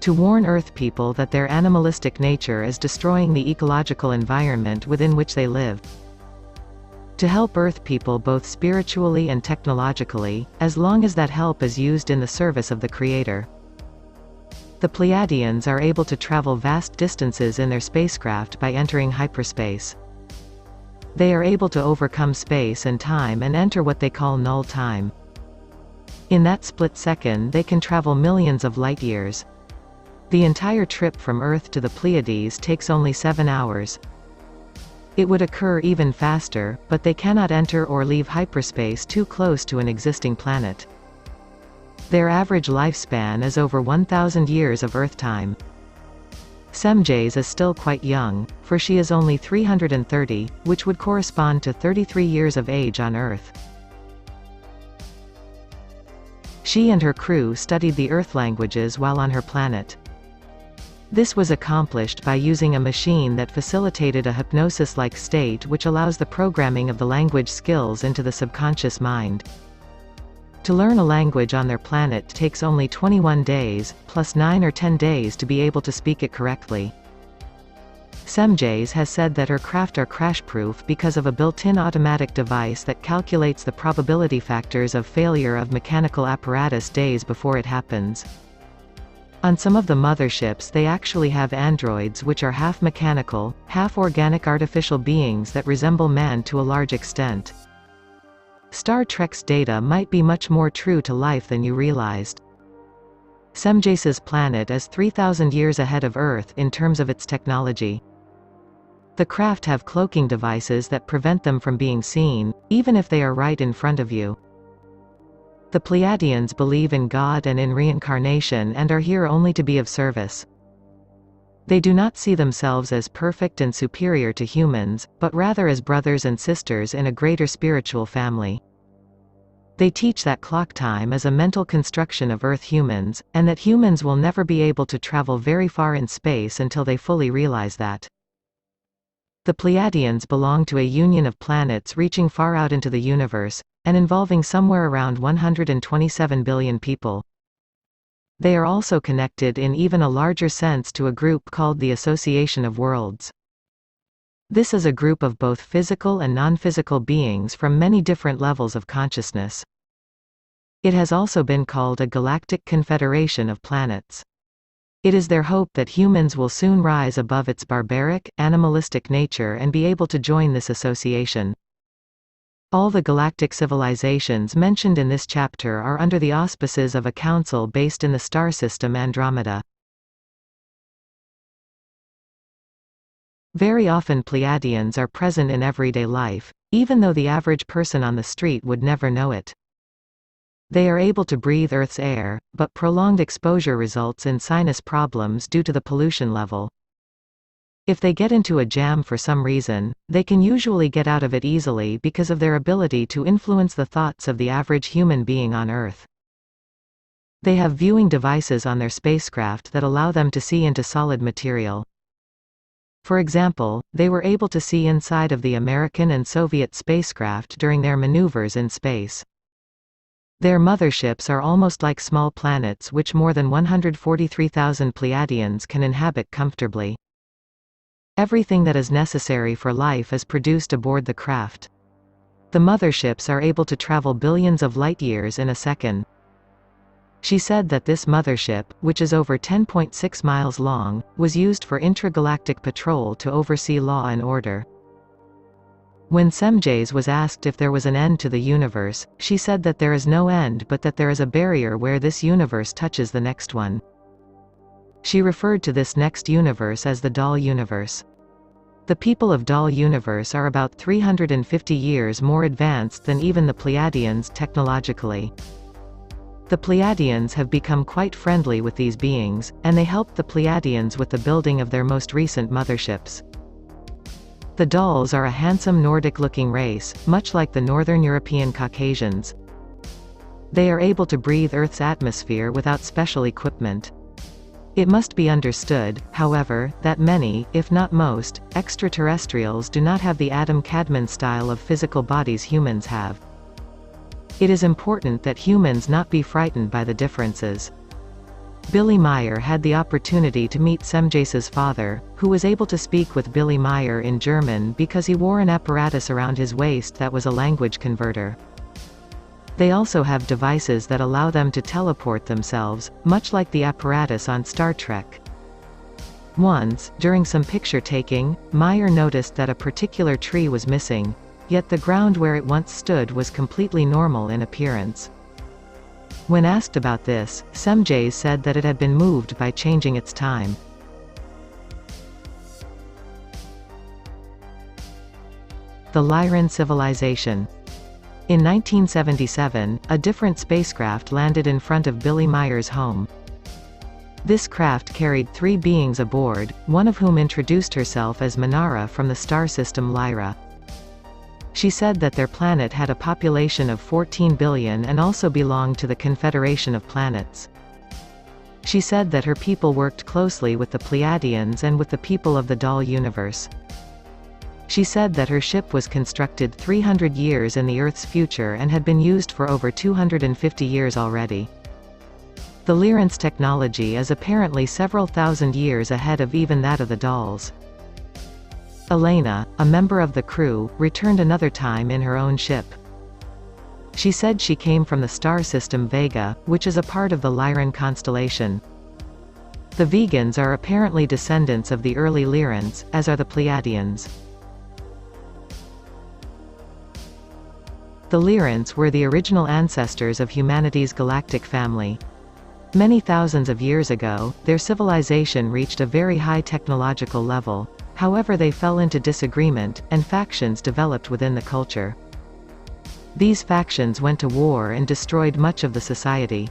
A: To warn Earth people that their animalistic nature is destroying the ecological environment within which they live. To help Earth people both spiritually and technologically, as long as that help is used in the service of the Creator. The Pleiadians are able to travel vast distances in their spacecraft by entering hyperspace. They are able to overcome space and time and enter what they call null time. In that split second they can travel millions of light-years. The entire trip from Earth to the Pleiades takes only 7 hours. It would occur even faster, but they cannot enter or leave hyperspace too close to an existing planet. Their average lifespan is over 1,000 years of Earth time. Semjase is still quite young, for she is only 330, which would correspond to 33 years of age on Earth. She and her crew studied the Earth languages while on her planet. This was accomplished by using a machine that facilitated a hypnosis-like state which allows the programming of the language skills into the subconscious mind. To learn a language on their planet takes only 21 days, plus 9 or 10 days to be able to speak it correctly. Semjase has said that her craft are crash-proof because of a built-in automatic device that calculates the probability factors of failure of mechanical apparatus days before it happens. On some of the motherships they actually have androids which are half mechanical, half organic artificial beings that resemble man to a large extent. Star Trek's data might be much more true to life than you realized. Semjase's planet is 3,000 years ahead of Earth in terms of its technology. The craft have cloaking devices that prevent them from being seen, even if they are right in front of you. The Pleiadians believe in God and in reincarnation and are here only to be of service. They do not see themselves as perfect and superior to humans, but rather as brothers and sisters in a greater spiritual family. They teach that clock time is a mental construction of Earth humans, and that humans will never be able to travel very far in space until they fully realize that. The Pleiadians belong to a union of planets reaching far out into the universe, and involving somewhere around 127 billion people. They are also connected in even a larger sense to a group called the Association of Worlds. This is a group of both physical and non-physical beings from many different levels of consciousness. It has also been called a galactic confederation of planets. It is their hope that humans will soon rise above its barbaric, animalistic nature and be able to join this association. All the galactic civilizations mentioned in this chapter are under the auspices of a council based in the star system Andromeda. Very often Pleiadians are present in everyday life, even though the average person on the street would never know it. They are able to breathe Earth's air, but prolonged exposure results in sinus problems due to the pollution level. If they get into a jam for some reason, they can usually get out of it easily because of their ability to influence the thoughts of the average human being on Earth. They have viewing devices on their spacecraft that allow them to see into solid material. For example, they were able to see inside of the American and Soviet spacecraft during their maneuvers in space. Their motherships are almost like small planets which more than 143,000 Pleiadians can inhabit comfortably. Everything that is necessary for life is produced aboard the craft. The motherships are able to travel billions of light-years in a second. She said that this mothership, which is over 10.6 miles long, was used for intragalactic patrol to oversee law and order. When Semjase was asked if there was an end to the universe, she said that there is no end but that there is a barrier where this universe touches the next one. She referred to this next universe as the Doll universe. The people of Doll universe are about 350 years more advanced than even the Pleiadians technologically. The Pleiadians have become quite friendly with these beings, and they helped the Pleiadians with the building of their most recent motherships. The Dolls are a handsome Nordic-looking race, much like the Northern European Caucasians. They are able to breathe Earth's atmosphere without special equipment. It must be understood, however, that many, if not most, extraterrestrials do not have the Adam-Cadman style of physical bodies humans have. It is important that humans not be frightened by the differences. Billy Meyer had the opportunity to meet Semjase's father, who was able to speak with Billy Meyer in German because he wore an apparatus around his waist that was a language converter. They also have devices that allow them to teleport themselves, much like the apparatus on Star Trek. Once, during some picture-taking, Meyer noticed that a particular tree was missing, yet the ground where it once stood was completely normal in appearance. When asked about this, Semjase said that it had been moved by changing its time. The Lyran civilization. In 1977, a different spacecraft landed in front of Billy Meyer's home. This craft carried 3 beings aboard, one of whom introduced herself as Manara from the star system Lyra. She said that their planet had a population of 14 billion and also belonged to the Confederation of Planets. She said that her people worked closely with the Pleiadians and with the people of the Doll universe. She said that her ship was constructed 300 years in the Earth's future and had been used for over 250 years already. The Lyran's technology is apparently several thousand years ahead of even that of the Dolls. Elena, a member of the crew, returned another time in her own ship. She said she came from the star system Vega, which is a part of the Lyran constellation. The Vegans are apparently descendants of the early Lyrans, as are the Pleiadians. The Lyrans were the original ancestors of humanity's galactic family. Many thousands of years ago, their civilization reached a very high technological level. However, they fell into disagreement, and factions developed within the culture. These factions went to war and destroyed much of the society.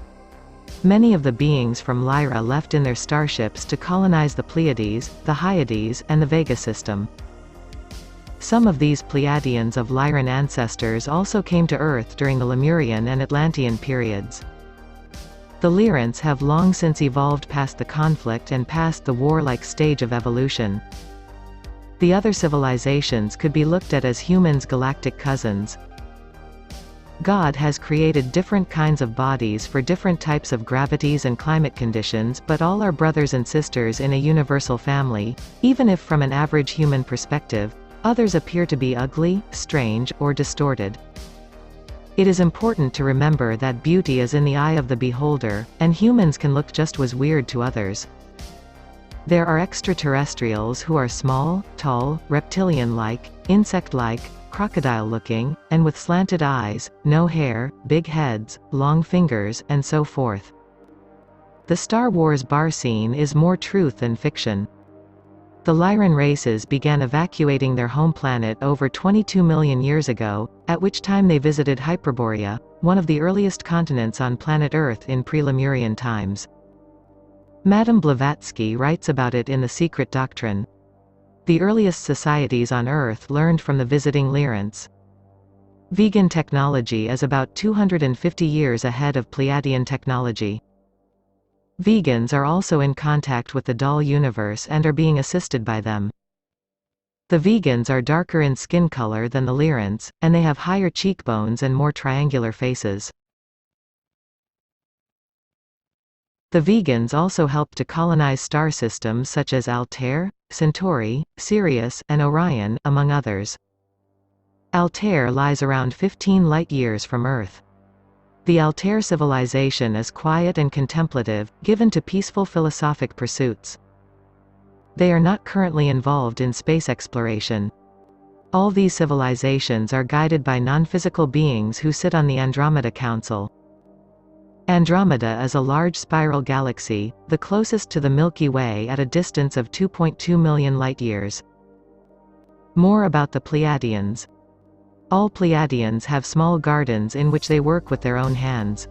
A: Many of the beings from Lyra left in their starships to colonize the Pleiades, the Hyades, and the Vega system. Some of these Pleiadians of Lyran ancestors also came to Earth during the Lemurian and Atlantean periods. The Lyrans have long since evolved past the conflict and past the warlike stage of evolution. The other civilizations could be looked at as humans' galactic cousins. God has created different kinds of bodies for different types of gravities and climate conditions, but all are brothers and sisters in a universal family, even if from an average human perspective, others appear to be ugly, strange, or distorted. It is important to remember that beauty is in the eye of the beholder, and humans can look just as weird to others. There are extraterrestrials who are small, tall, reptilian-like, insect-like, crocodile-looking, and with slanted eyes, no hair, big heads, long fingers, and so forth. The Star Wars bar scene is more truth than fiction. The Lyran races began evacuating their home planet over 22 million years ago, at which time they visited Hyperborea, one of the earliest continents on planet Earth in pre-Lemurian times. Madame Blavatsky writes about it in The Secret Doctrine. The earliest societies on Earth learned from the visiting Lyrants. Vegan technology is about 250 years ahead of Pleiadian technology. Vegans are also in contact with the doll universe and are being assisted by them. The vegans are darker in skin color than the Lyrants, and they have higher cheekbones and more triangular faces. The vegans also helped to colonize star systems such as Altair, Centauri, Sirius, and Orion, among others. Altair lies around 15 light-years from Earth. The Altair civilization is quiet and contemplative, given to peaceful philosophic pursuits. They are not currently involved in space exploration. All these civilizations are guided by non-physical beings who sit on the Andromeda Council. Andromeda is a large spiral galaxy, the closest to the Milky Way at a distance of 2.2 million light-years. More about the Pleiadians. All Pleiadians have small gardens in which they work with their own hands.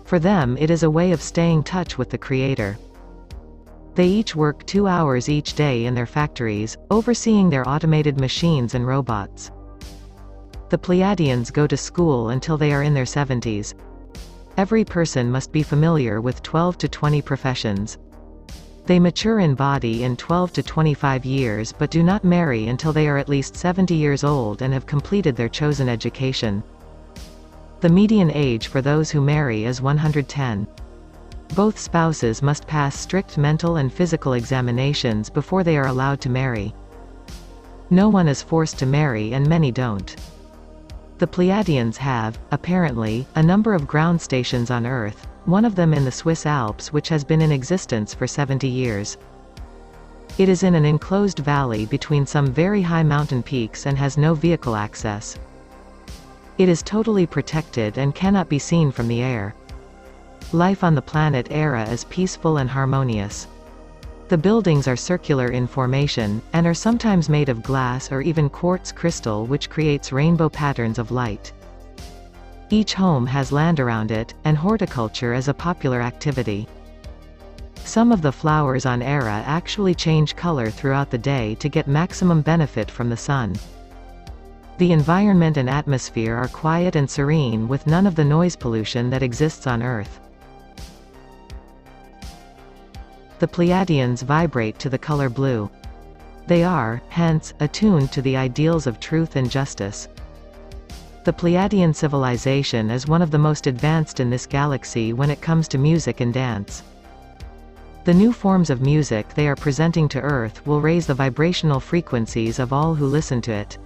A: For them it is a way of staying in touch with the Creator. They each work 2 hours each day in their factories, overseeing their automated machines and robots. The Pleiadians go to school until they are in their 70s. Every person must be familiar with 12 to 20 professions. They mature in body in 12 to 25 years but do not marry until they are at least 70 years old and have completed their chosen education. The median age for those who marry is 110. Both spouses must pass strict mental and physical examinations before they are allowed to marry. No one is forced to marry and many don't. The Pleiadians have, apparently, a number of ground stations on Earth, one of them in the Swiss Alps which has been in existence for 70 years. It is in an enclosed valley between some very high mountain peaks and has no vehicle access. It is totally protected and cannot be seen from the air. Life on the planet Era is peaceful and harmonious. The buildings are circular in formation, and are sometimes made of glass or even quartz crystal which creates rainbow patterns of light. Each home has land around it, and horticulture is a popular activity. Some of the flowers on Era actually change color throughout the day to get maximum benefit from the sun. The environment and atmosphere are quiet and serene with none of the noise pollution that exists on Earth. The Pleiadians vibrate to the color blue. They are, hence, attuned to the ideals of truth and justice. The Pleiadian civilization is one of the most advanced in this galaxy when it comes to music and dance. The new forms of music they are presenting to Earth will raise the vibrational frequencies of all who listen to it.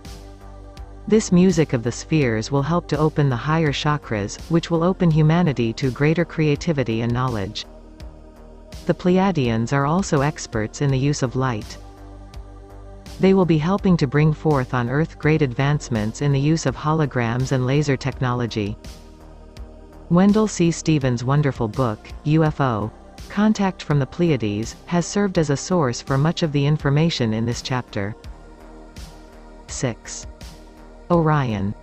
A: This music of the spheres will help to open the higher chakras, which will open humanity to greater creativity and knowledge. The Pleiadians are also experts in the use of light. They will be helping to bring forth on Earth great advancements in the use of holograms and laser technology. Wendell C. Stevens' wonderful book, UFO, Contact from the Pleiades, has served as a source for much of the information in this chapter. 6. Orion.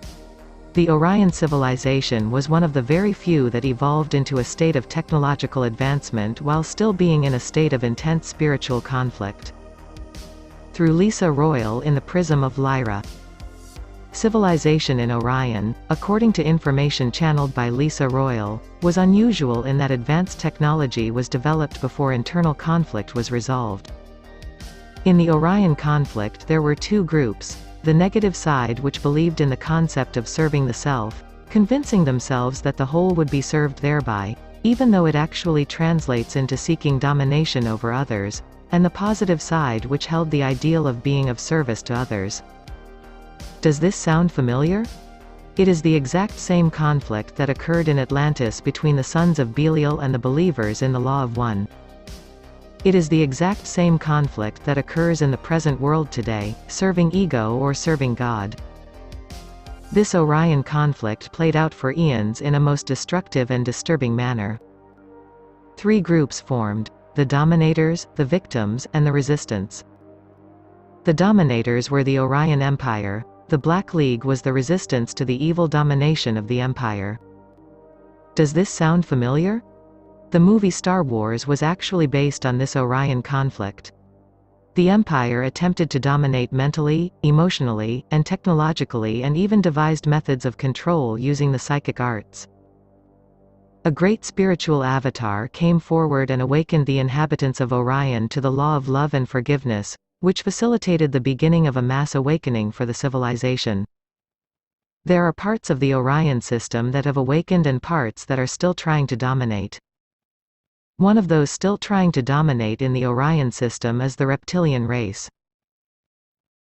A: The Orion civilization was one of the very few that evolved into a state of technological advancement while still being in a state of intense spiritual conflict. Through Lisa Royal in The Prism of Lyra. Civilization in Orion, according to information channeled by Lisa Royal, was unusual in that advanced technology was developed before internal conflict was resolved. In the Orion conflict there were two groups: the negative side, which believed in the concept of serving the self, convincing themselves that the whole would be served thereby, even though it actually translates into seeking domination over others, and the positive side, which held the ideal of being of service to others. Does this sound familiar? It is the exact same conflict that occurred in Atlantis between the sons of Belial and the believers in the Law of One. It is the exact same conflict that occurs in the present world today, serving ego or serving God. This Orion conflict played out for eons in a most destructive and disturbing manner. Three groups formed: the dominators, the victims, and the resistance. The dominators were the Orion Empire. The Black League was the resistance to the evil domination of the Empire. Does this sound familiar? The movie Star Wars was actually based on this Orion conflict. The Empire attempted to dominate mentally, emotionally, and technologically, and even devised methods of control using the psychic arts. A great spiritual avatar came forward and awakened the inhabitants of Orion to the law of love and forgiveness, which facilitated the beginning of a mass awakening for the civilization. There are parts of the Orion system that have awakened and parts that are still trying to dominate. One of those still trying to dominate in the Orion system is the reptilian race.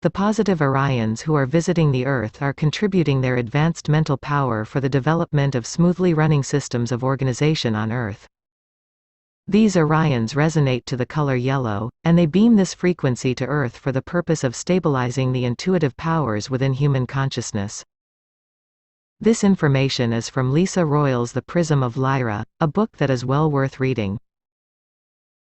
A: The positive Orions who are visiting the Earth are contributing their advanced mental power for the development of smoothly running systems of organization on Earth. These Orions resonate to the color yellow, and they beam this frequency to Earth for the purpose of stabilizing the intuitive powers within human consciousness. This information is from Lisa Royle's The Prism of Lyra, a book that is well worth reading.